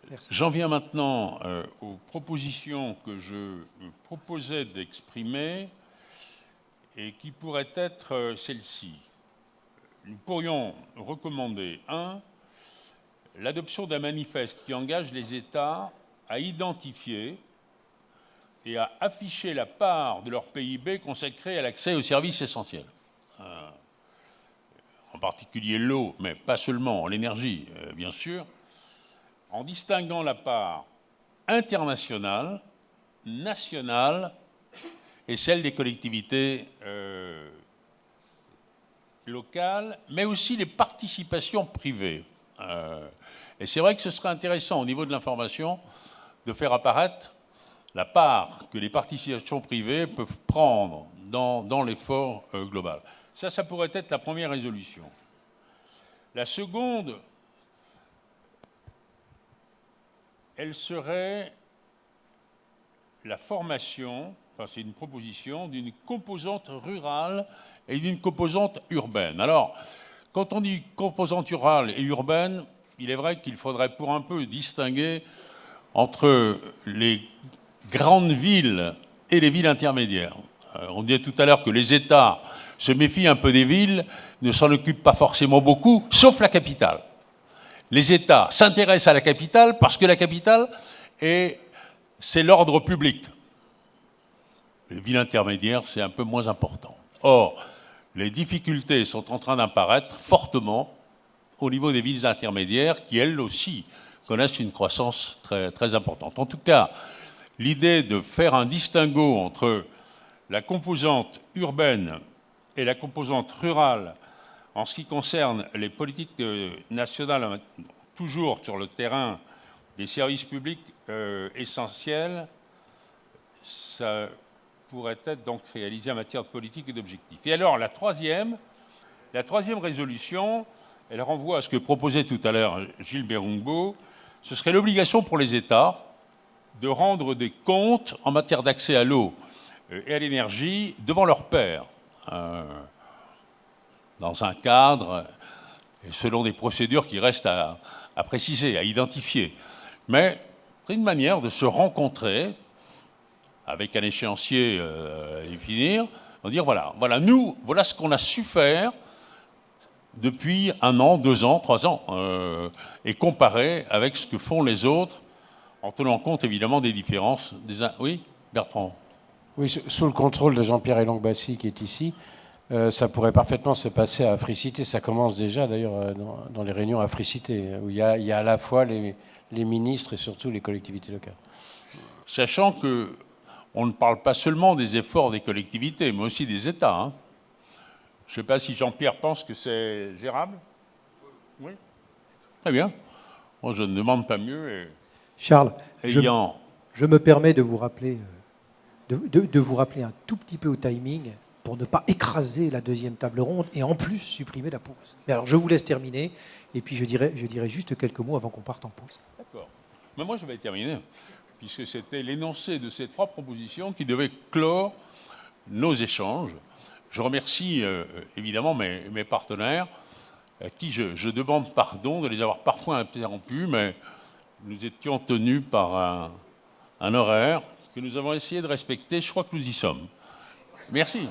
Merci. J'en viens maintenant aux propositions que je proposais d'exprimer et qui pourraient être celles-ci. Nous pourrions recommander, 1, l'adoption d'un manifeste qui engage les États à identifier et à afficher la part de leur PIB consacrée à l'accès aux services essentiels. En particulier l'eau, mais pas seulement, l'énergie, bien sûr, en distinguant la part internationale, nationale et celle des collectivités locales, mais aussi les participations privées. Et c'est vrai que ce serait intéressant au niveau de l'information de faire apparaître la part que les participations privées peuvent prendre dans l'effort global. Ça pourrait être la première résolution. La seconde, elle serait la formation, enfin c'est une proposition, d'une composante rurale et d'une composante urbaine. Alors, quand on dit composante rurale et urbaine, il est vrai qu'il faudrait pour un peu distinguer entre les grandes villes et les villes intermédiaires. On disait tout à l'heure que les États se méfient un peu des villes, ne s'en occupent pas forcément beaucoup, sauf la capitale. Les États s'intéressent à la capitale parce que la capitale, c'est l'ordre public. Les villes intermédiaires, c'est un peu moins important. Or, les difficultés sont en train d'apparaître fortement au niveau des villes intermédiaires qui, elles aussi, connaissent une croissance très, très importante. En tout cas, l'idée de faire un distinguo entre la composante urbaine et la composante rurale en ce qui concerne les politiques nationales, toujours sur le terrain des services publics essentiels, ça pourrait être donc réalisé en matière de politique et d'objectifs. Et alors, la troisième résolution, elle renvoie à ce que proposait tout à l'heure Gilles Berungbo, ce serait l'obligation pour les États de rendre des comptes en matière d'accès à l'eau et à l'énergie devant leurs pairs, dans un cadre et selon des procédures qui restent à préciser, à identifier. Mais c'est une manière de se rencontrer avec un échéancier à définir, de dire voilà ce qu'on a su faire depuis 1 an, 2 ans, 3 ans, et comparer avec ce que font les autres, en tenant compte évidemment des différences des uns. Oui, Bertrand. Oui, sous le contrôle de Jean-Pierre Elong-Bassy qui est ici, ça pourrait parfaitement se passer à Africité. Ça commence déjà d'ailleurs dans les réunions à Africité, où il y a à la fois les ministres et surtout les collectivités locales. Sachant qu'on ne parle pas seulement des efforts des collectivités, mais aussi des États. Hein. Je ne sais pas si Jean-Pierre pense que c'est gérable. Oui. Très bien. Moi, je ne demande pas mieux. Charles, je me permets de vous rappeler, de vous rappeler un tout petit peu au timing pour ne pas écraser la deuxième table ronde et en plus supprimer la pause. Mais alors, je vous laisse terminer et puis je dirai juste quelques mots avant qu'on parte en pause. D'accord. Mais moi, je vais terminer, puisque c'était l'énoncé de ces 3 propositions qui devaient clore nos échanges. Je remercie évidemment mes partenaires, à qui je demande pardon de les avoir parfois interrompus, mais nous étions tenus par un horaire que nous avons essayé de respecter. Je crois que nous y sommes. Merci.